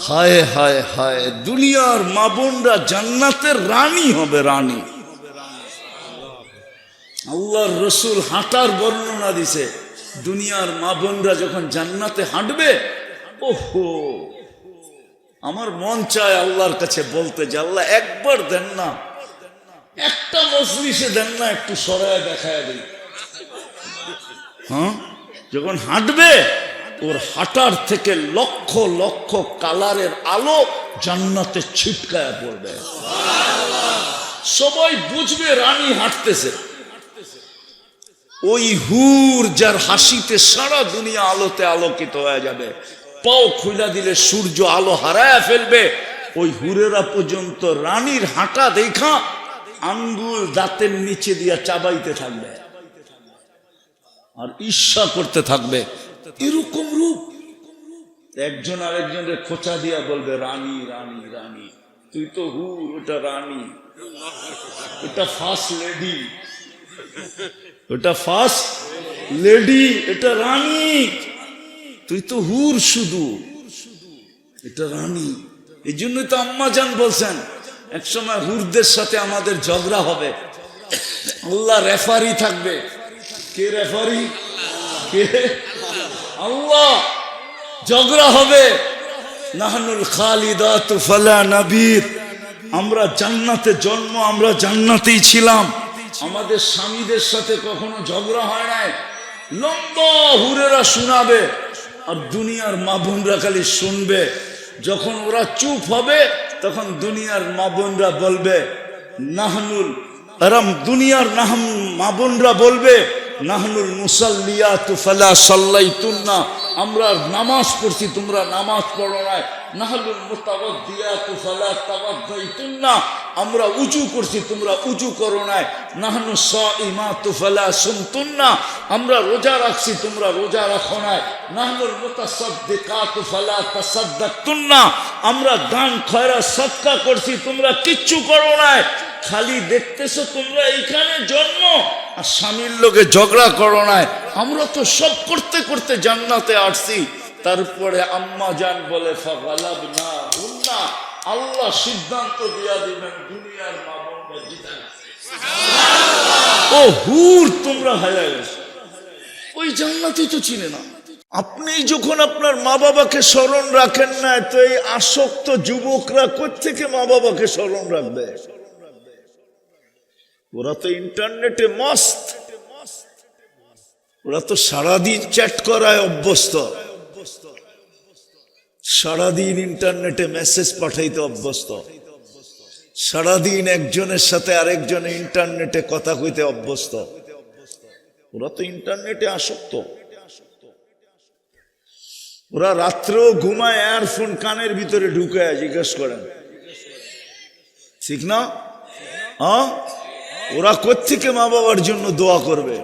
হায় হায় হায়, দুনিয়ার মা বোনরা জান্নাতের রানী হবে, রানী। আল্লাহর রসুল হাঁটার বর্ণনা দিছে, দুনিয়ার মা বোনরা যখন জান্নাতে হাঁটবে, ওহো, আমার মন চায় আল্লাহর কাছে বলতে যে আল্লাহ একবার দেন না, একটা মজলিসে দেন না, একটু সরায় দেখায় দিই। হ্যাঁ, যখন হাঁটবে ওর হাঁটার থেকে লক্ষ লক্ষ কালারের আলো জান্নাতে ছিটকায় পড়বে, সবাই বুঝবে রানী হাঁটতেছে। ওই হুর যার হাসিতে সারা দুনিয়া আলোতে আলোকিত হয়ে যাবে, পাও খুলে দিলে সূর্য আলো হারায় ফেলবে, ওই হুরেরা পর্যন্ত রানীর হাঁটা দেখা আঙ্গুল দাঁতের নিচে দিয়া চাবাইতে থাকবে আর ঈর্ষা করতে থাকবে। এরকম রূপ। একজন আরেকজনের খোঁচা দিয়া বলবে রানী রানী রানী, তুই তো হুর, ওটা রানী, ওটা ফার্স্ট লেডি, ওটা ফার্স্ট লেডি, এটা রানী, তুই তো হুর শুধু, এটা রানী। এই জন্যই তো আম্মা জান বলছেন একসময় হুরদের সাথে আমাদের ঝগড়া হবে, আল্লাহ রেফারি থাকবে। কে রেফারি? কে? আল্লাহ। ঝগড়া হবে, নাহনুল খালিদাতু ফালা নাবির, আমরা জান্নাতে জন্ম, আমরা জান্নাতেই ছিলাম, আমাদের স্বামীদের সাথে কখনো ঝগড়া হয় নাই। লম্বা হুরেরা শোনাবে আর দুনিয়ার মা বোনরা খালি শুনবে। যখন ওরা চুপ হবে তখন দুনিয়ার মা বোনরা বলবে নাহনুল আরাম, দুনিয়ার মা বোনরা বলবে নাহনুল মুসাল্লিয়াতু ফালা সাল্লাইতুন্না, আমরা নামাজ পড়ছি তোমরা নামাজ পড়ো নাই। নাহনুল মুতাওয়াদ্দিয়াতু ফালা তাওয়াদ্দাইতুন্না, আমরা উজু করছি তোমরা উজু করো নাই। নাহনু সাইমাতু ফালা সুমতুন্না, আমরা রোজা রাখছি তোমরা রোজা রাখো নাই। নাহনুল মুতাসাদ্দিকাতু ফালা তাসাদ্দাকতুন্না, আমরা দান খয়রাত সাদকা করছি তোমরা কিচ্ছু করো নাই। খালি দেখতেছো তোমরা এইখানে জন্ম আর স্বামীর লোকে ঝগড়া করো নাই। আমরা তো সব করতে করতে জান্নাতে আসছি। তারপরে আম্মা জান বলে ফাগালাবনা হুন্না, আল্লাহ সিদ্ধান্ত দিয়া দিবেন দুনিয়ার মা বোনরা জিতে গেছে। ও হুর, তোমরা হারিয়ে গেছো, ওই জান্নাতই তো চিনে না। আপনি যখন আপনার মা বাবাকে স্মরণ রাখেন না, তো এই আসক্ত যুবকরা কোত্থেকে মা বাবাকে স্মরণ রাখবে? ওরা তো ইন্টারনেটে মস্ত, ওরা তো সারাদিন চ্যাট করায় অভ্যস্ত, সারাদিন ইন্টারনেটে মেসেজ পাঠাইতে অভ্যস্ত, সারাদিন একজনের সাথে আরেকজনে ইন্টারনেটে কথা কইতে অভ্যস্ত। ওরা তো ইন্টারনেটে আসক্ত। ওরা রাত্রেও ঘুমায় এয়ারফোন কানের ভিতরে ঢুকায়, জিজ্ঞেস করেন ঠিক না? হ্যাঁ, ওরা কোত্থেকে মা বাবার জন্য দোয়া করবে?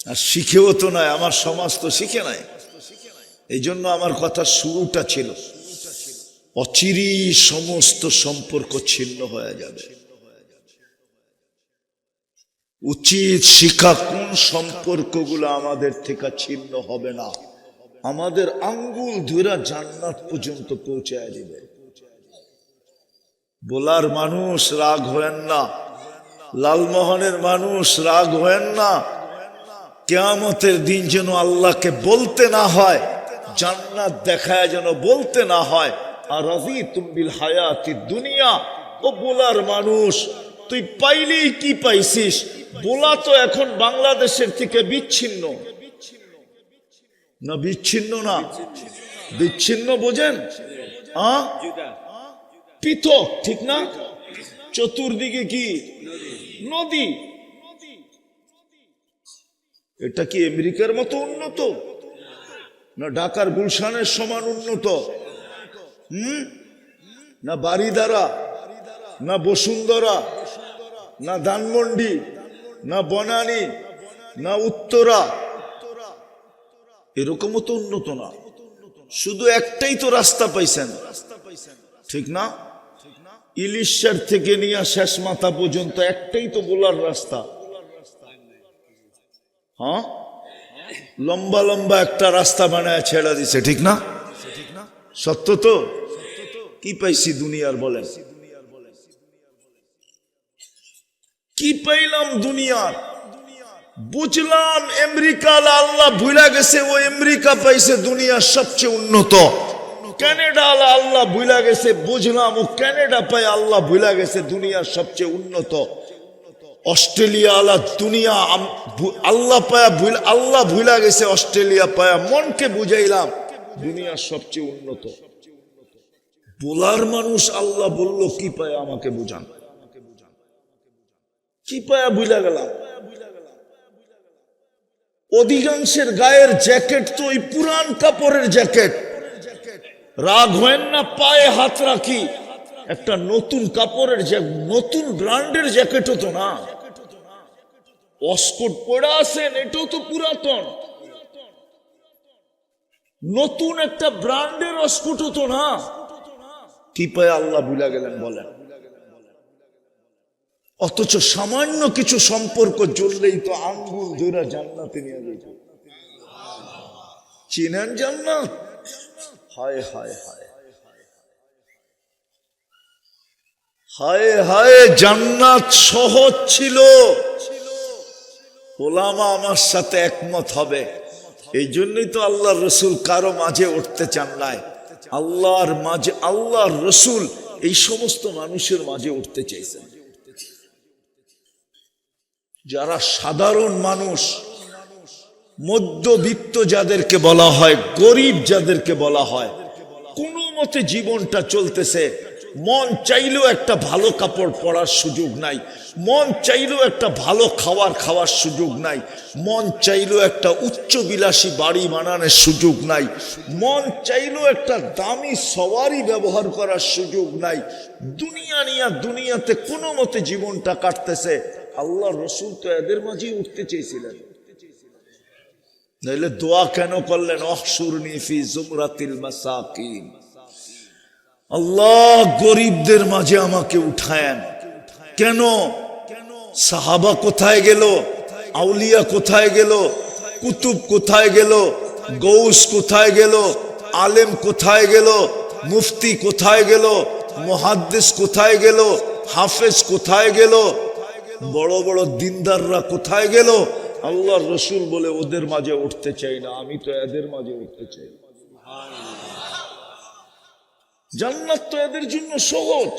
আর শিখেও তো নয়, আমার সমাজ তো শিখে নাই। এই জন্য আমার কথা শুরুটা ছিল অচিরি সমস্ত সম্পর্ক ছিন্ন হয়ে যাবে। উচিত শিক্ষা কোন সম্পর্কগুলো আমাদের থেকে ছিন্ন হবে না, আমাদের আঙ্গুল ধরে জান্নাত পর্যন্ত পৌঁছায় দিবে। বলার মানুষ রাগ হয়েন না, লালমোহনের মানুষ রাগ হয়েন না। কিয়ামতের দিন যেন আল্লাহকে বলতে না হয়, জান্নাত দেখায় যেন বলতে না হয় আর রাযীতুম বিল হায়াতি দুনিয়া। ও বলার মানুষ, তুই পাইলেই কি পাইছিস? বলা তো এখন বাংলাদেশের থেকে বিচ্ছিন্ন না, বিচ্ছিন্ন না, বিচ্ছিন্ন বোঝেন? পৃথক, ঠিক না? চতুর্দিকে কি নদী। এটা কি আমেরিকার মতো উন্নত না ঢাকার গুলশানের সমান উন্নত? না বারিধারা, না বসুন্ধরা, না ধানমন্ডি, না বনানী, না উত্তরা, এরকমও তো উন্নত না। শুধু একটাই তো রাস্তা পাইছেন, ঠিক না? ইলিশার থেকে নিয়ে শেষ মাথা পর্যন্ত একটাই তো বলার রাস্তা। হ্যাঁ, লম্বা লম্বা একটা রাস্তা বানায় ছেড়ে দিছে, ঠিক না? সত্য তো? কি পাইছি দুনিয়ার বলেন? কি পাইলাম দুনিয়ার? বুঝলাম আমেরিকা আল্লাহ ভুলা গেছে, ও আমেরিকা পাইছে দুনিয়ার সবচেয়ে উন্নত। কানাডা আল্লাহ ভুলা গেছে, বুঝলাম ও কানাডা পাই আল্লাহ ভুলা গেছে দুনিয়ার সবচেয়ে উন্নত। অস্ট্রেলিয়া আল্লাহ দুনিয়া আল্লাহ পায়া আল্লাহ ভুলা গেছে, অস্ট্রেলিয়া পায়া মনকে বুঝাইলাম দুনিয়ার সবচেয়ে উন্নত। বলার মানুষ আল্লাহ বলল কি পায় আমাকে বুঝান, কি পায়া বুঝা গেলাম? অধিকাংশের গায়ের জ্যাকেট তো ওই পুরান কাপড়ের জ্যাকেট। রাগ হয় না, পায়ে হাত রাখি, একটা নতুন কাপড়ের নতুন ব্র্যান্ডের জ্যাকেটও তো না। অস্কট পড়া আছেন, এটাও তো পুরাতন। নতুন একটা ব্র্যান্ডের অস্কটও তো না। কি পায়ে আল্লাহ ভুলা গেলেন বলেন? অথচ সামান্য কিছু সম্পর্ক জড়লেই তো আঙ্গুল ধরে জান্নাতে নিয়ে যেত। চিনেন জান্নাত? হায় হায় হায় হায় হায়, জান্নাত সহজ ছিল। ওলামা আমার সাথে একমত হবে। এই জন্যই তো আল্লাহর রসুল কারো মাঝে উঠতে চান নাই। আল্লাহর মাঝে, আল্লাহর রসুল এই সমস্ত মানুষের মাঝে উঠতে চাইছেন যারা সাধারণ মানুষ, মধ্যবিত্ত যাদেরকে বলা হয়, গরিব যাদেরকে বলা হয়, কোনো মতে জীবনটা চলতেছে, মন চাইলেও একটা ভালো কাপড় পরার সুযোগ নাই, মন চাইলেও একটা ভালো খাওয়ার সুযোগ নাই, মন চাইলেও একটা উচ্চবিলাসী বাড়ি বানানোর সুযোগ নাই, মন চাইলেও একটা দামি সওয়ারি ব্যবহার করার সুযোগ নাই। দুনিয়া নিয়ে দুনিয়াতে কোনো মতে জীবনটা কাটতেছে। আল্লাহ রসুল তো এদের মাঝেই উঠতে চেয়েছিলেন, নইলে দোয়া কেন করলেন? অহশুরনি ফি জুমরাতিল মাসাকিন, আল্লাহ গরিবদের মাঝে আমাকে উঠায়েন। কেন? সাহাবা কোথায় গেল? আউলিয়া কোথায় গেল? কুতুব কোথায় গেল? গৌস কোথায় গেল? আলেম কোথায় গেল? মুফতি কোথায় গেল? মুহাদ্দিস কোথায় গেল? হাফেজ কোথায় গেল? বড় বড় দিনদাররা কোথায় গেল? আল্লাহর রসুল বলে ওদের মাঝে উঠতে চাই না, আমি তো এদের মাঝে উঠতে চাই। জান্নাত তো এদের জন্য সহজ,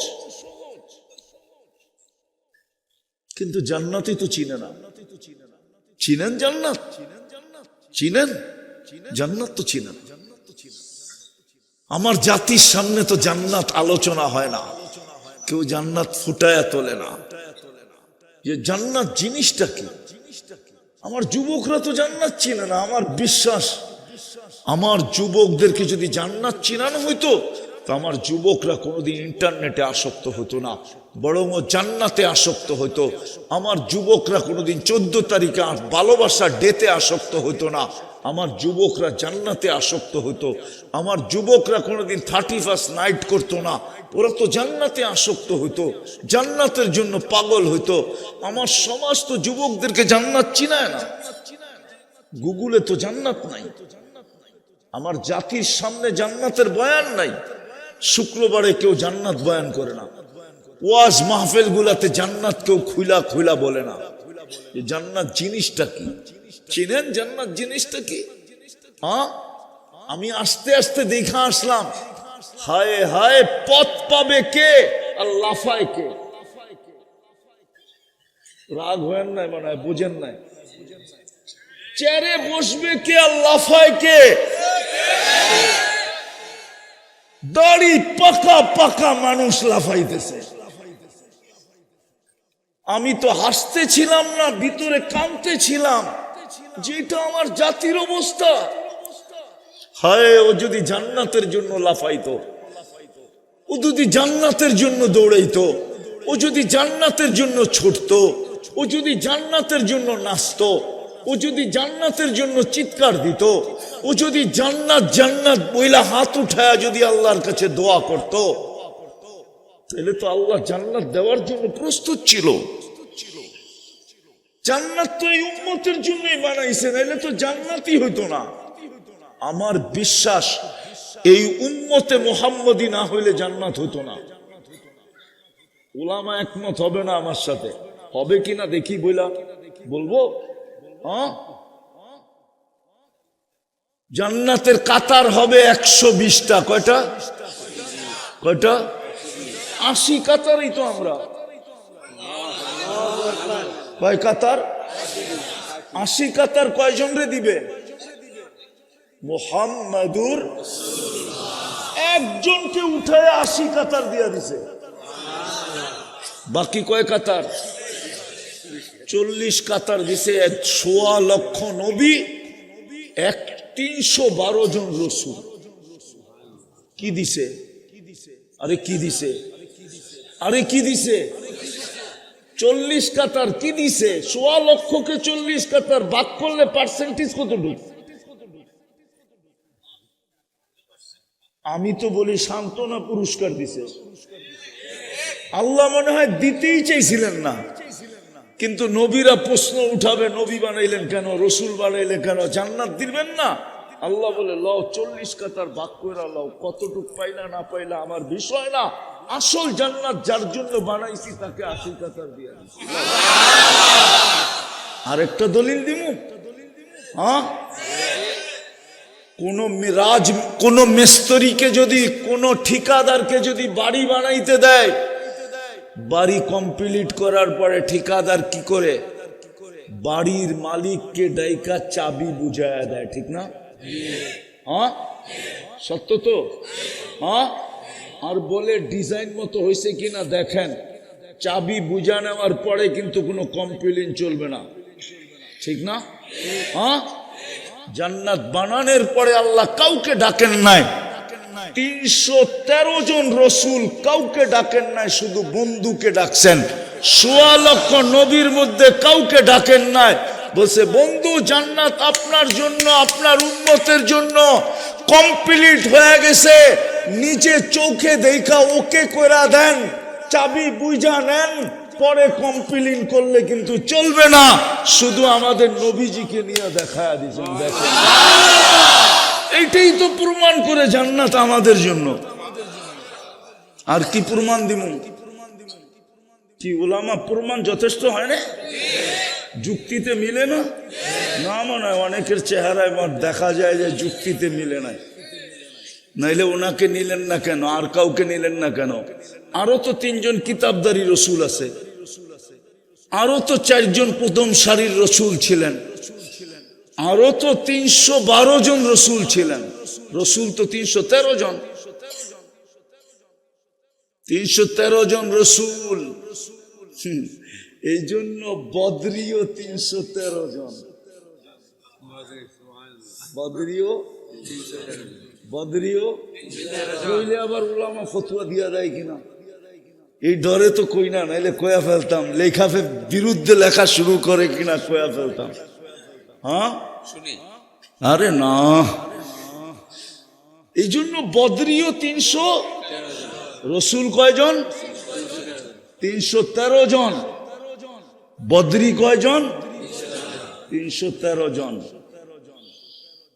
কিন্তু জান্নাতই তো চিনে না। চিনেন জান্নাত? চিনেন জান্নাত? তো চিনেন। আমার জাতির সামনে তো জান্নাত আলোচনা হয় না, কেউ জান্নাত ফুটায়া তোলে না যে জান্নাত জিনিসটা কি। আমার যুবকরা তো জান্নাত চিনে না। আমার বিশ্বাস, আমার যুবকদেরকে যদি জান্নাত চিনানো হইতো তো আমার যুবকরা কোনোদিন ইন্টারনেটে আসক্ত হতো না, বরং জান্নাতে আসক্ত হতো। আমার যুবকরা কোনোদিন 14 তারিখে ভালোবাসা ডেতে আসক্ত হতো না, আমার যুবকরা জান্নাতে আসক্ত হতো। আমার যুবকরা কোনোদিন 31st নাইট করতো না, ওরা তো জান্নাতে আসক্ত হতো, জান্নাতের জন্য পাগল হইতো। আমার সমাজ তো যুবকদেরকে জান্নাত চিনায় না। গুগলে তো জান্নাত নাই, আমার জাতির সামনে জান্নাতের বয়ান নাই। শুক্রবারে কেউ জান্নাত বয়ান করে না, ওয়াজ মাহফিল গুলাতে জান্নাত কেউ খুইলা খুইলা বলে না। এই জান্নাত জিনিসটা কি? চিনেন জান্নাত জিনিসটা কি? হ্যাঁ, আমি আস্তে আস্তে দেখা আসলাম। হায় হায়, পথ পাবে কে আর লাফায় কে? রাগ হয়েন নাই মনে হয়, বুঝেন নাই। চেয়ারে বসবে কে আর লাফায় কে? দাড়ি পাকা পাকা মানুষ লাফাইতেছে। আমি তো হাসতেছিলাম না, ভিতরে কাঁদতেছিলাম, যেটা আমার জাতির অবস্থা। হায়, ও যদি জান্নাতের জন্য লাফাইতো, ও যদি জান্নাতের জন্য দৌড়াইতো, ও যদি জান্নাতের জন্য ছুটতো, ও যদি জান্নাতের জন্য নাচতো, ও যদি জান্নাতের জন্য চিৎকার দিত, ও যদি জান্নাত জান্নাত বইলা হাত উঠায়া যদি আল্লাহর কাছে দোয়া করত, তাহলে তো আল্লাহ জান্নাত দেওয়ার জন্য প্রস্তুত ছিল। জান্নাত তো এই উম্মতের জন্যই বানাইছে, নাইলে তো জান্নাতই হইতো না। আমার বিশ্বাস, এই উম্মতে মুহাম্মদী না হইলে জান্নাত হইতো না। উলামা একমত হবে না আমার সাথে, হবে কিনা দেখি বলবো। জান্নাতের কাতার হবে 120টা। কয়টা? 80 কাতারই তো আমরা। কয় কাতার? 80 কাতার। কয়জন রে দিবে? মুহাম্মাদুর একজনকে উঠায় 80 কাতার দিয়া দিছে। বাকি কয় কাতার? 40 কাতার দিছে। 1.25 লক্ষ নবী, 312 জন রসুল। কি দিছে? আরে কি দিছে? 40 কাতার কি দিছে? 1.25 লক্ষকে 40 কাতার ভাগ করলে পার্সেন্টেজ কতটুকু? আমি তো বলি সান্ত্বনা পুরস্কার দিছে। আল্লাহ মনে হয় দিতেই চাইছিলেন না, কিন্তু নবীরা প্রশ্ন উঠাবে, নবী বানাইলেন কেন, রসুল বানাইলেন কেন, জান্নাত দিবেন না? আল্লাহ বলে লও 40 কাতার ভাগ করে লও, কতটুক পাইলা না পাইলা আমার বিষয় না, আসল জান্নাত যার জন্য বানাইছি তাকে 80 কাতার দিয়া দিছি। আরেকটা দলিল দিমু। কোন মিস্ত্রিকে যদি, কোন ঠিকাদারকে যদি বাড়ি বানাইতে দেয়, বাড়ি কমপ্লিট করার পরে ঠিকাদার কি করে? বাড়ির মালিককে ডাইকা চাবি বুঝায়া দেয়, ঠিক না? সত্য তো? আর বলে ডিজাইন মতো হয়েছে কিনা দেখেন। চাবি বুঝা নেওয়ার পরে কিন্তু কোনো কমপ্লেইন চলবে না, ঠিক না? জান্নাত বানানোর পরে আল্লাহ কাউকে ডাকেন নাই। 313 জন রসুল কাউকে ডাকেন নাই, শুধু বন্ধুকে ডাকছেন। 1.25 লক্ষ নবীর মধ্যে কাউকে ডাকেন নাই। বলছে বন্ধু জান্নাত আপনার জন্য, আপনার উম্মতের জন্য কমপ্লিট হয়ে গেছে, নিচে চোখে দেখা ওকে কইরা দেন, চাবি বুঝা নেন, পরে কমপ্লেইন করলে কিন্তু চলবে না। শুধু আমাদের নবীজিকে নিয়ে দেখায়া দিয়েছেন, দেখেন। এইটাই তো প্রমাণ করে জান্নাত আমাদের জন্য। আর কি প্রমাণ দিব? কি উলামা প্রমাণ যথেষ্ট হয় না? যুক্তিতে মিলে না? না মনে হয় অনেকের চেহারায় দেখা যায় যে যুক্তিতে মিলে না। নাইলে ওনাকে নিলেন না কেন, আর কাউকে নিলেন না কেন? আরো তো 3 জন কিতাবদারি রসুল আছে, আরো তো 4 জন প্রথম সারির রসুল ছিলেন, আরো তো 312 জন রসুল ছিলেন। রসুল তো 313 জন, 313 জন রসুল। এই জন্য বদরিও 313 জন। বদরিও কইলে আবার উলামা ফতোয়া দিয়া দেয় কিনা এই ডরে তো কই না, নাইলে কয়া ফেলতাম। লেখাফে বিরুদ্ধে লেখা শুরু করে কিনা কয়া ফেলতাম। আরে না, এই জন্য বদরিও 300, রসুল কয়জন? 313 জন। বদরি কয়জন? 313 জন।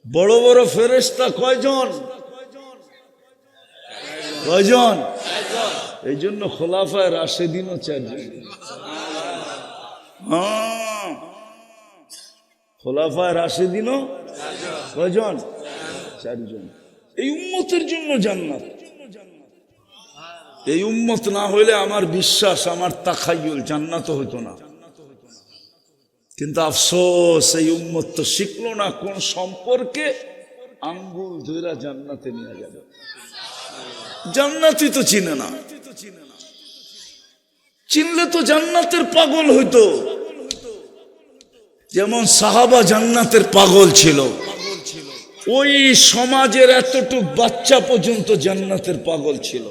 বড় বড় ফেরেশতা কয়জন? কয়জন? এই জন্য খোলাফায়ে রাশেদিনও 4 জন। খোলাফায়ে রাশেদিনও কয়জন? 4 জন। এই উম্মতের জন্য জান্নাত। এই উম্মত না হইলে আমার বিশ্বাস, আমার তাখায়ুল, জান্নাত হইতো না। কিন্তু আফসোস, এই উম্মত তো শিখলো না কোন সম্পর্কে আঙ্গুল ধইরা জান্নাতে নিয়ে যাবে। জান্নাতই তো চিনে না। চিনলে তো জান্নাতের পাগল হইতো। যেমন সাহাবা জান্নাতের পাগল ছিল, ওই সমাজের এতটুক বাচ্চা পর্যন্ত জান্নাতের পাগল ছিল।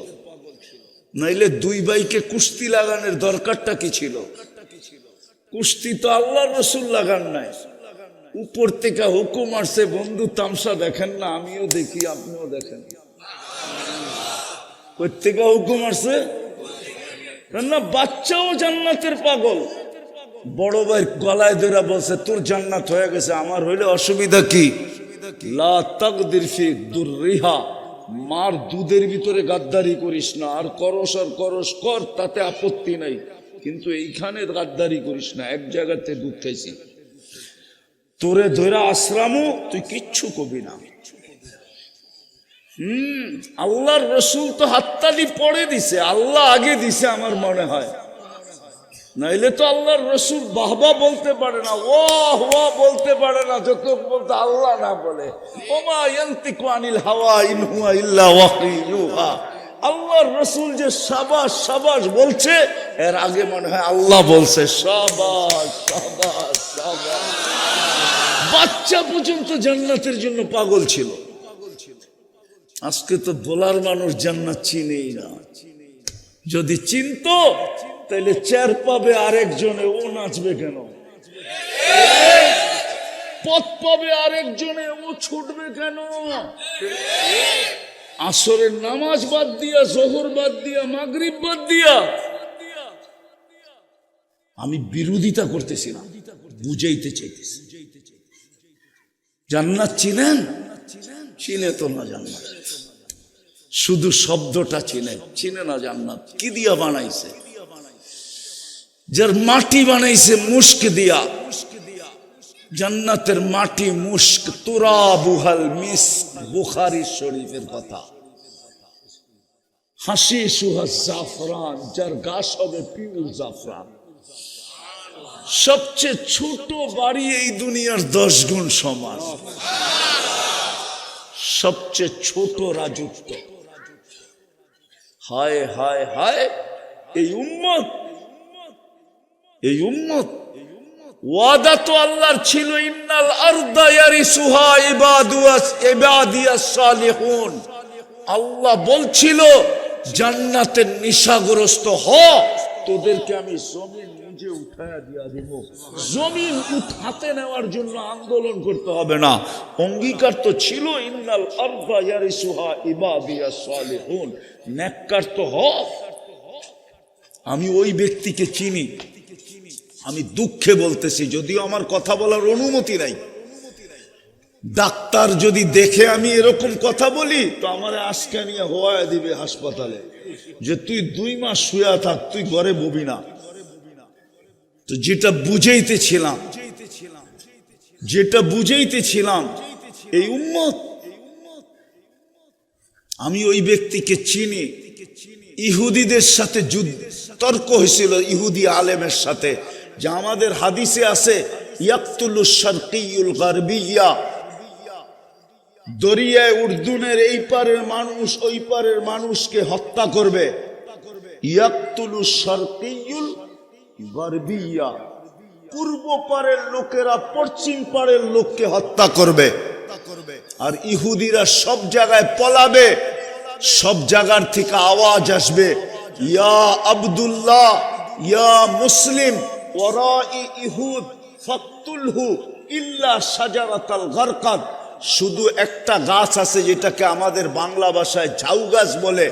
নাইলে 2 ভাইকে কুস্তি লাগানোর দরকারটা কি ছিল? কুস্তি তো আল্লাহর রাসূল লাগান নাই, উপর থেকে হুকুম আসছে, বন্ধু তামসা দেখেন না? আমিও দেখি, আপনিও দেখেন। প্রত্যেকে হুকুম আসছে না। বাচ্চাও জান্নাতের পাগল। বড় ভাই গলায় ধরে বলছে তোর জান্নাত হয়ে গেছে, আমার হইলে অসুবিধা কি? লা তাকদির ফি দুররিহা মার দুধের ভিতরে গাদ্দারি করিস না, আর করস কর, তাতে আপত্তি নাই, কিন্তু এইখানে গাদ্দারি করিস না। এক জায়গাতে দুধ খাইছি, তোরে ধৈরা আশ্রামও তুই কিচ্ছু কবি না। আল্লাহর রসুল তো হাততালি পড়ে দিছে, আল্লাহ আগে দিছে আমার মনে হয়, নাইলে তো আল্লাহর রসুল বাহবা বলতে পারে না, ওয়াহ ওয়াহ বলতে পারে না, যত বলতে আল্লাহ না বলে। ওমা ইয়ান্তিকু আনিল হাওয়া ইন হুয়া ইল্লা ওয়াহয়ুন ইউহা। আল্লাহর রসুল যে শাবাশ শাবাশ বলছে, এর আগে মনে হয় আল্লাহ বলছে শাবাশ শাবাশ শাবাশ। বাচ্চা পর্যন্ত জান্নাতের জন্য পাগল ছিল। আজকে তো বলার মানুষ জান্নাত চিনেই না। যদি চিনতো তাহলে চেয়ার পাবে আরেকজনে, ও নাচবে কেন? পথ পাবে আরেকজনে, ও ছুটবে কেন? আসরের নামাজ বাদ দিয়া, জোহর বাদ দিয়া, মাগরিব বাদ দিয়া, আমি বিরোধিতা করতেছি না, বুঝাইতে চাইতেছি। জান্নাত চিনেন? চিনে তো না জান্নাত, শুধু শব্দটা চিনে না জান্নাত। কি দিয়া বানাইছে? যার মাটি বানাইছে মুস্ক দিয়া, জান্নাতের মাটি মুস্ক, তুরাবুহাল মিস্ক, বুখারী শরীফের কথা। হাসিসুহা জাফরান, যার গাছ হবে পিওর জাফরান। সবচেয়ে ছোট বাড়ি এই দুনিয়ার 10 গুণ সমান, সবচেয়ে ছোট রাজত্ব। হায় হায় হায়, এই উম্মত ওয়াদা তো আল্লাহর ছিল, ইন্নাল আরদা ইয়ারিসুহা ইবাদিয়াস সালিহুন। আল্লাহ বলছিল জান্নাতের নিশাগ্রস্ত হ, তোদেরকে আমি জমিন নিজে উঠায়া দিয়া দিব। জমিন হাতে নেওয়ার জন্য আন্দোলন করতে হবে না, অঙ্গীকার তো ছিল, ইন্নাল আরদা ইয়ারিসুহা ইবাদিয়াস সালিহুন। নেককার তো হ। আমি ওই ব্যক্তিকে চিনি, আমি দুঃখে বলতেছি, যদিও আমার কথা বলার অনুমতি নাই। ডাক্তার যদি দেখে আমি এরকম কথা বলি তো আমার আজকে নিয়ে হওয়া দিবে হাসপাতালে, যে তুই 2 মাস শুয়া থাক, তুই ঘরে ববি না। তো যেটা বুঝাইতেছিলাম এই উম্মত, আমি ওই ব্যক্তিকে চিনি। ইহুদিদের সাথে তর্ক হয়েছিল, ইহুদি আলেমের সাথে, যে আমাদের হাদিসে আছে ইয়াকতুলু শারকিয়ুল গারবিয়্যা, দরিয়ায় উর্দুনের এই পারের মানুষ ওই পারের মানুষকে হত্যা করবে। ইয়াকতুলু শারকিয়ুল গারবিয়্যা, পূর্ব পারের লোকেরা পশ্চিম পারের লোককে হত্যা করবে। আর ইহুদিরা সব জায়গায় পলাবে, সব জায়গার থেকে আওয়াজ আসবে, ইয়া আব্দুল্লাহ ইয়া মুসলিম ওয়ারাই ইহুদ ফাকতুলহু ইল্লা শাজারাতাল গারকাদ। শুধু একটা গাছ আছে যেটাকে আমাদের বাংলা ভাষায় ঝাউ গাছ বলে,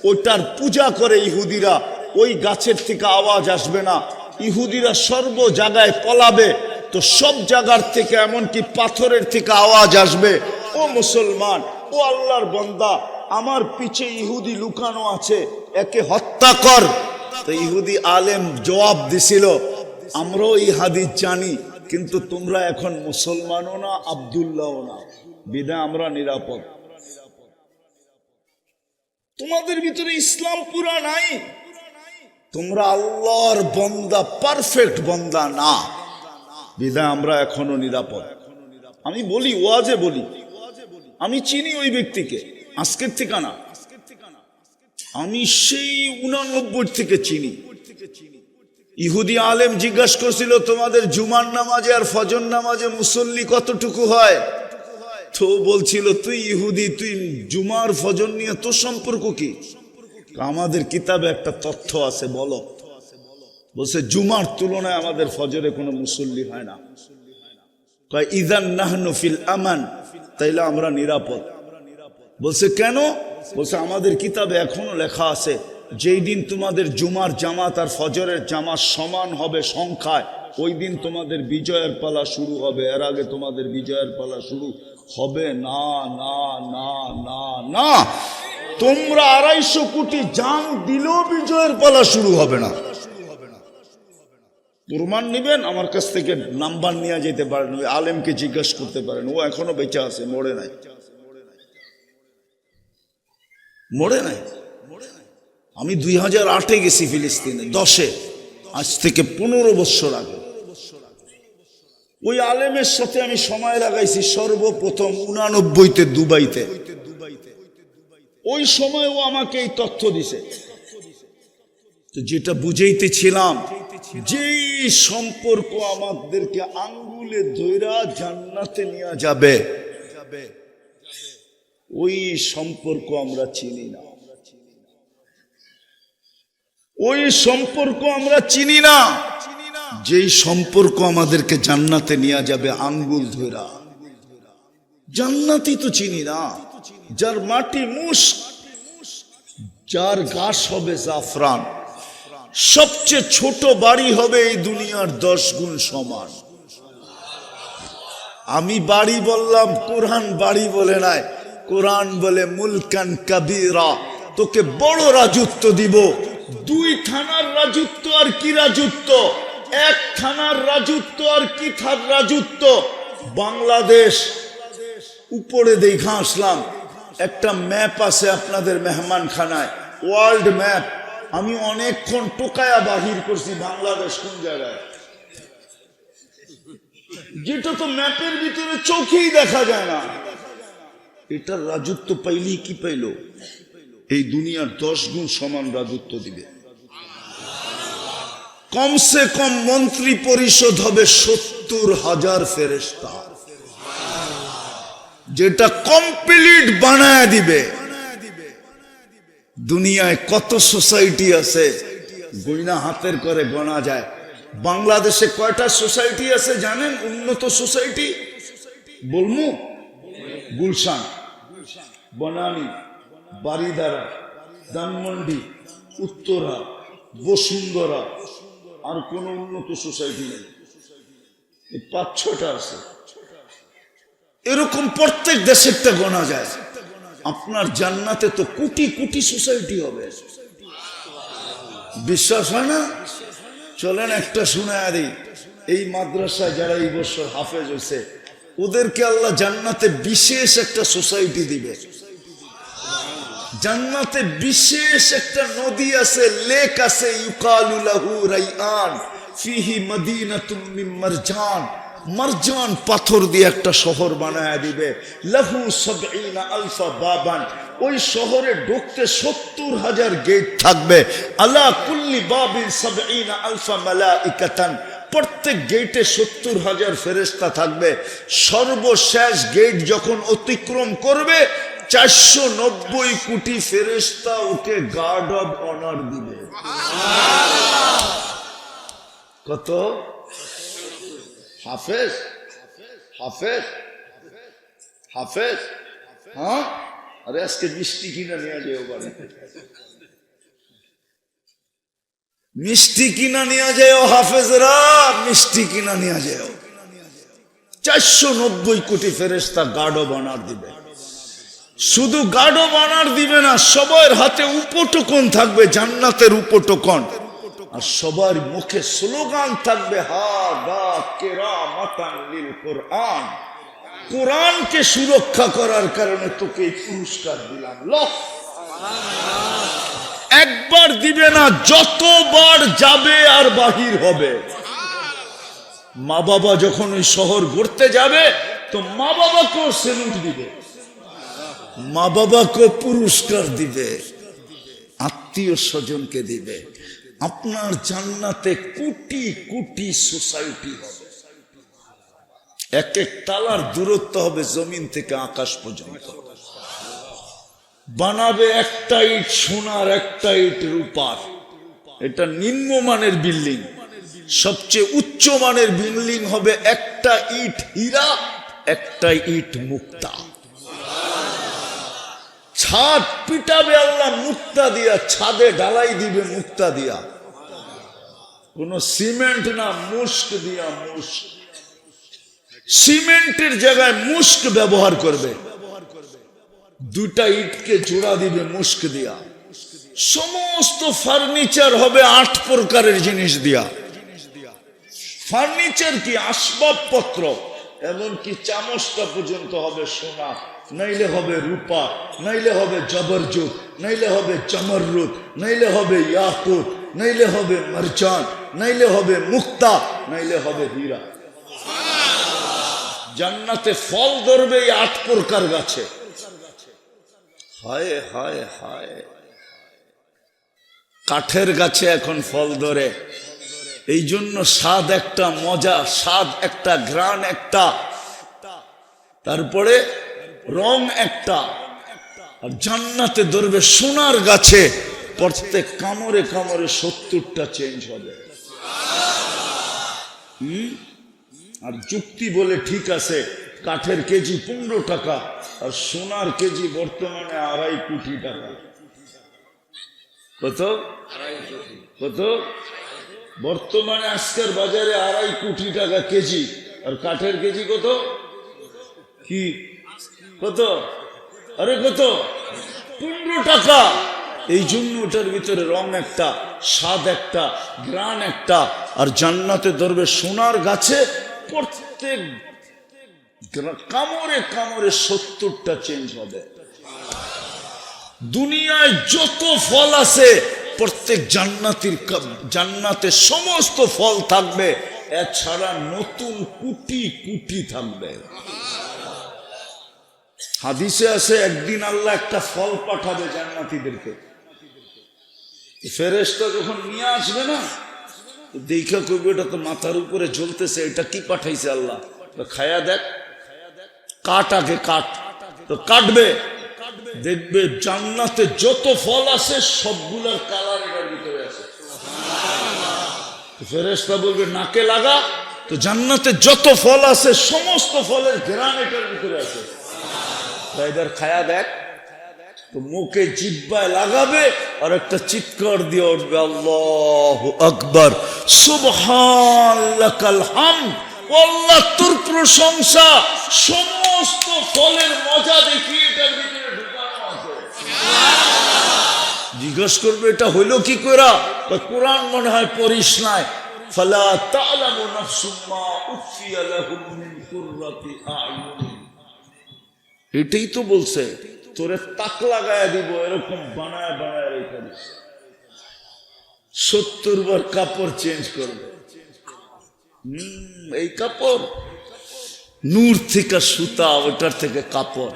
ওটার পূজা করে ইহুদিরা, ওই গাছের থেকে আওয়াজ আসবে না। ইহুদিরা সর্ব জায়গায় পলাবে, তো সব জায়গার থেকে এমনকি পাথরের থেকে আওয়াজ আসবে, ও মুসলমান, ও আল্লাহর বান্দা, আমার পিছে ইহুদি লুকানো আছে, একে হত্যা কর। তো ইহুদি আলেম জবাব দিছিল, আমরাও এই হাদিস জানি, কিন্তু তোমরা এখন মুসলমানও না, আব্দুল্লাহও না, বিধায় আমরা নিরাপদ। তোমাদের ভিতরে ইসলাম পুরা নাই, তোমরা আল্লাহর বান্দা, পারফেক্ট বান্দা না, বিধায় আমরা এখনো নিরাপদ। আমি বলি, ওয়াজে বলি, আমি চিনি ওই ব্যক্তিকে, আজকের থেকে না, আমি সেই 89 থেকে চিনি। ইহুদি আলেম জিজ্ঞাসা করছিল, তোমাদের জুমার নামাজে আর ফজর নামাজে মুসল্লি কতটুকু হয়? তো বলছিল, তুই ইহুদি, তুই জুমার ফজর নিয়ে তোর সম্পর্ক কি? আমাদের কিতাবে একটা তথ্য আছে, বলো। বলছে জুমার তুলনায় আমাদের ফজরে কোনো মুসল্লি হয় না। ইযান নাহনু ফিল আমান, তাইলে আমরা নিরাপদ। বলছে কেন? বলছে আমাদের কিতাবে এখনো লেখা আছে, যেই দিন তোমাদের জুমার জামাত আর ফজরের জামাত সমান হবে সংখ্যায়, ওই দিন তোমাদের বিজয়ের পালা শুরু হবে, এর আগে তোমাদের বিজয়ের পালা শুরু হবে না, না, না, না, না। তোমরা 250 কোটি জান দিলেও বিজয়ের পালা শুরু হবে না। প্রমাণ নিবেন আমার কাছ থেকে, নাম্বার নিয়ে যেতে পারেন, ওই আলেমকে জিজ্ঞাসা করতে পারেন, ও এখনো বেঁচে আছে, মরে নাই, মরে নাই। আমি 2008-এ গেছি ফিলিস্তিনে, 10-এ, আজ থেকে 15 বছর আগে। ওই আলেমের সাথে আমি সময় লাগাইছি সর্বপ্রথম 89-তে দুবাইতে। ওই সময় ও আমাকে এই তথ্য দিছে। তো যেটা বুঝাইতেছিলাম, যেই সম্পর্ক আমাদেরকে আঙ্গুলে ধইরা জান্নাতে নিয়ে যাবে, ওই সম্পর্ক আমরা চিনি না, ওই সম্পর্ক আমরা চিনি না। যেই সম্পর্ক আমাদেরকে জান্নাতে নিয়ে যাবে আঙ্গুল ধইরা, জান্নাতি তো চিনি না। যার মাটি মুস্ক, যার ঘাস হবে জাফরান, সবচেয়ে ছোট বাড়ি হবে এই দুনিয়ার 10 গুণ সমান। আমি বাড়ি বললাম, কোরআন বাড়ি বলে নাই। কোরআন বলে মুলকান কাবীরা, তোকে বড় রাজত্ব দিব। 2 থানার রাজত্ব আর কি রাজত্ব, 1 থানার রাজত্ব আর কি থার রাজত্ব। বাংলাদেশ উপরে দেখা আসলাম, একটা ম্যাপ আছে আপনাদের মেহমানখানায়, ওয়ার্ল্ড ম্যাপ। আমি অনেকক্ষণ টোকায়া বাহির করছি বাংলাদেশ কোন জায়গায়, যেটা তো ম্যাপের ভিতরে চোখেই দেখা যায় না। এটার রাজত্ব পাইলি কি পাইল, এই দুনিয়ার 10 গুণ সমান রাজত্ব দিবে। কমসে কম মন্ত্রী পরিষদ হবে 70,000 ফেরেশতা, যেটা কমপ্লিট বানায় দিবে। দুনিয়ায় কত সোসাইটি আছে, গয়না হাতের করে গোনা যায়। বাংলাদেশে কয়টা সোসাইটি আছে জানেন? উন্নত সোসাইটি বলমু, গুলশান, বনানী, বারিধারা, ধানমন্ডি, উত্তরা, বসুন্ধরা, আর কোন উন্নত সোসাইটি নেই। 5-6টা আছে। এরকম প্রত্যেক দেশেরটা গোনা যায়। আপনার জান্নাতে তো কোটি কোটি সোসাইটি হবে, বিশ্বাস হয় না? চলেন একটা শুনায়া দিই। এই মাদ্রাসায় যারা এই বছর হাফেজ হয়েছে, ওদেরকে আল্লাহ জান্নাতে বিশেষ একটা সোসাইটি দিবে। জান্নাতে বিশেষ একটা নদী আছে, লেক আছে, ইউকালু লাহু রাইআন ফিহি মদিনাতুম মিন মারজান। মারজান পাথর দিয়ে একটা শহর বানায় দিবে। লাহু 70 আলফা বাবান, ওই শহরে ঢুকতে 70,000 গেট থাকবে। আলা কুল্লি বাবিন 70 আলফা মালাইকাতান, প্রত্যেক গেটে 70,000 ফেরেশতা থাকবে। সর্বশেষ গেট যখন অতিক্রম করবে, 490 কোটি ফেরেশতা ওকে গার্ড অব অনার দিবে। কত? হাফেজ, হাফেজ, হাফেজ। হ্যাঁ, আরে আজকে মিষ্টি কিনা নিয়ে যাও বাড়িতে, মিষ্টি কিনা নিয়ে যাও হাফেজরা, মিষ্টি কিনা নিয়ে যাও। 490 কোটি ফেরেশতা গার্ড অব অনার দিবে। শুধু গার্ড অব অনার দিবে না, সবার হাতে উপটোকন থাকবে, জান্নাতের উপটোকন। আর সবার মুখে স্লোগান থাকবে, হাদা কিরামাতান লিল কুরআন, কোরআনকে সুরক্ষা করার কারণে তোকে এই পুরস্কার দিলাম। একবার দিবে না, যতবার যাবে আর বাহির হবে। মা বাবা যখন ওই শহর ঘুরতে যাবে, তো মা বাবাকেও সেলুট দিবে, মা বাবাকে পুরস্কার দিবে, আত্মীয় স্বজনকে দিবে। আপনার জান্নাতে কোটি কোটি সোসাইটি হবে। এক এক তালার দূরত্ব হবে জমিন থেকে আকাশ পর্যন্ত। বানাবে একটা ইট সোনার, একটা ইট রূপার। এটা নিম্নমানের বিল্ডিং। সবচেয়ে উচ্চ মানের বিল্ডিং হবে একটা ইট হীরা, একটা ইট মুক্তা। ছাদ পিটাবে আল্লাহ মুক্তা দিয়া, ছাদে ঢালাই দিবে মুক্তা দিয়া। কোন সিমেন্ট না, মুস্ক দিয়া, মুস্ক। সিমেন্টের জায়গায় মুস্ক ব্যবহার করবে, দুটা ইটকে জোড়া দিবে মুস্ক দিয়া। সমস্ত ফার্নিচার হবে 8 প্রকারের জিনিস দিয়া। ফার্নিচার কি, আসবাবপত্র, এমনকি চামচটা পর্যন্ত হবে সোনা, নাইলে হবে রূপা, নাইলে হবে জবরজুত, নাইলে হবে জমররুত, নাইলে হবে ইয়াকুত, নাইলে হবে মারজান, নাইলে হবে মুক্তা, নাইলে হবে হীরা। জান্নাতে ফল ধরবে এই 8 প্রকার গাছে। হায় হায় হায়, কাঠের গাছে এখন ফল ধরে, এই জন্য স্বাদ একটা, মজা স্বাদ একটা, ঘ্রাণ একটা, তারপরে রং একটা। আর জান্নাতে ধরবে সোনার গাছে, প্রত্যেক কামড়ে কামড়ে 70টা চেঞ্জ হবে। আর যুক্তি বলে ঠিক আছে, কাঠের কেজি 15 টাকা, আর সোনার কেজি বর্তমানে 2.5 কোটি টাকা। কত? কত বর্তমানে আজকের বাজারে? 2.5 কোটি টাকা কেজি। আর কাঠের কেজি কত? কি কত? আরে কত? 15 টাকা। এই জন্য ওটার ভিতরে রং একটা, স্বাদ একটা, ঘ্রাণ একটা। আর জান্নাতে ধরবে সোনার গাছে, প্রত্যেক কামড়ে কামড়ে 70টা চেঞ্জ হবে। দুনিয়ায় যত ফল আছে প্রত্যেক জান্নাতে সমস্ত ফল থাকবে, এছাড়া নতুন কুটি কুটি থাকবে। হাদিসে আছে একদিন আল্লাহ একটা ফল পাঠাবে জান্নাতীদেরকে। ফেরেশতা যখন নিয়ে আসবে না, দেখা কইবে এটা তো মাথার উপরে জ্বলতেছে, এটা কি পাঠাইছে আল্লাহ? খায়া দেখ, কাট আগে কাট। তো কাটবে, দেখবে জান্নাতে যত ফল আছে সবগুলোর কালার এটার ভিতরে আছে। ফেরেশতা বলবে নাকে লাগা, তো জান্নাতে যত ফল আছে সমস্ত ফলের ঘ্রাণ এটার ভিতরে আছে। এবার খায়া দেখ, তো মুখে জিহ্বায় লাগাবে আর একটা চিৎকার দিয়ে উঠবে, আল্লাহু আকবার, সুবহানাকাল হামদ, আল্লাহ তোর প্রশংসা। সমস্ত ফলের মজা দেখি এটার ভিতরে ঢুকানো আছে। জিজ্ঞেস করবে এটা হইল কি করে? কোরআন মনে হয় পড়িস নাই। ফালা তা'লামু নাফসুম মা উখফিয়া লাহুম মিন কুররাতি আ'য়ুন। এটাই তো বলছে, তোরে তাক লাগায়া দিব, এরকম বানায় বানায় রেখে দিস। 70 বার কাপড় চেঞ্জ করবে। এই কাপড় নূর থেকে সুতা, ওটার থেকে কাপড়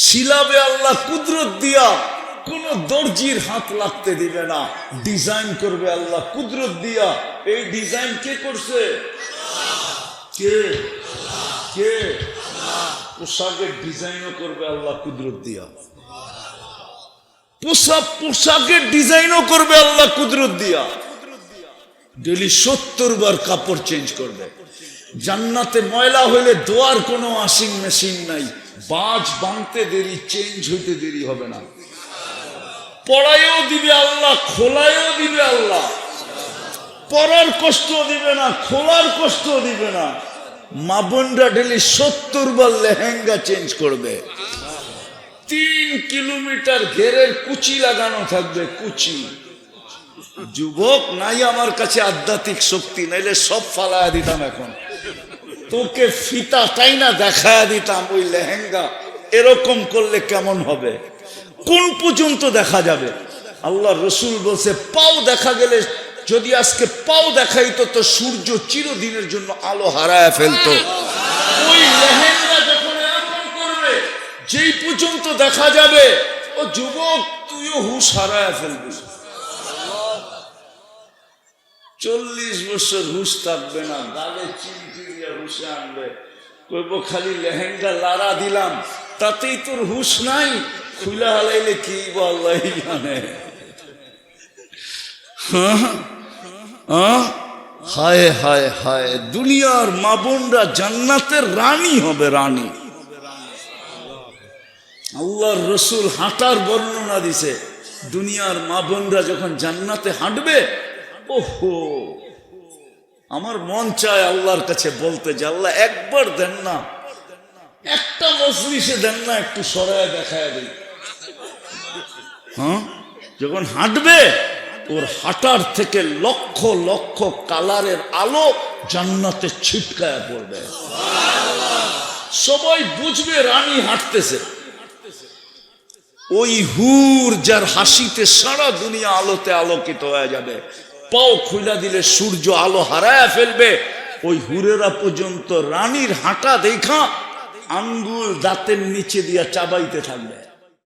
সিলাবে আল্লাহ কুদরত দিয়া, কোন দর্জির হাত লাগতে দিবে না। ডিজাইন করবে আল্লাহ কুদরত দিয়া। এই ডিজাইন কে করছে? কে? কে? পোশাকের ডিজাইনও করবে আল্লাহ কুদরত দিয়া। পোশাকের ডিজাইনও করবে আল্লাহ কুদরত দিয়া। ডেলি 70 বার কাপড় চেঞ্জ করবে। জান্নাতে ময়লা হইলে ধোয়ার কোনো ওয়াশিং মেশিন নাই, বাজ বাঁধতে দেরি, চেঞ্জ হইতে দেরি হবে না। পড়াইও দিবে আল্লাহ, খোলায়ও দিবে আল্লাহ। পরার কষ্ট দিবে না, খোলার কষ্ট দিবে না। মা বোনরা ডেলি 70 বার লেহেঙ্গা চেঞ্জ করবে। 3 কিলোমিটার ঘেরের কুচি লাগানো থাকবে, কুচি। যুবক নাই আমার কাছে আধ্যাত্মিক শক্তি, নাইলে সব ফালায়া দিতাম এখন। তোকে ফিতা তাই না দেখায়া দিতাম, ওই লেহেঙ্গা এরকম করলে কেমন হবে, কোন পর্যন্ত দেখা যাবে। আল্লাহ রসুল বলছে পাও দেখা গেলে, যদি আজকে পাও দেখাইতো তো সূর্য চিরদিনের জন্য আলো হারায় ফেলতো। ওই লেহেঙ্গা যখন এরকম করবে, যেই পর্যন্ত দেখা যাবে, ও যুবক তুইও হুশ হারায় ফেলবি। 40 বছর হুশ থাকবে না, গালে চিমটি দিয়ে হুশে আনবে। কইব খালি লেহেঙ্গা লারা দিলাম, তাতেই তোর হুশ নাই। খুলা হালাইলে কি আল্লাহ জানে। হায় হায় হায়, দুনিয়ার মা বোনরা জান্নাতের রানী হবে, রানী। আল্লাহর রসুল হাঁটার বর্ণনা দিছে। দুনিয়ার মা বোনরা যখন জান্নাতে হাঁটবে, ওহো আমার মন চায় আল্লাহর কাছে বলতে যে আল্লাহ একবার দেন না, একটা মজলিসে দেন না, একটু সরায় দেখায় দিই। হ্যাঁ, যখন হাঁটবে ওর হাঁটার থেকে লক্ষ লক্ষ কালারের আলো জান্নাতে ছিটকায়া পড়বে, সবাই বুঝবে রানী হাঁটতেছে। ওই হুর যার হাসিতে সারা দুনিয়া আলোতে আলোকিত হয়ে যাবে, পাও খুলে দিলে সূর্য আলো হারায় ফেলবে, ওই হুরেরা পর্যন্ত রানীর হাঁটা দেখা আঙ্গুল দাঁতের নিচে দিয়া চাবাইতে থাকবে।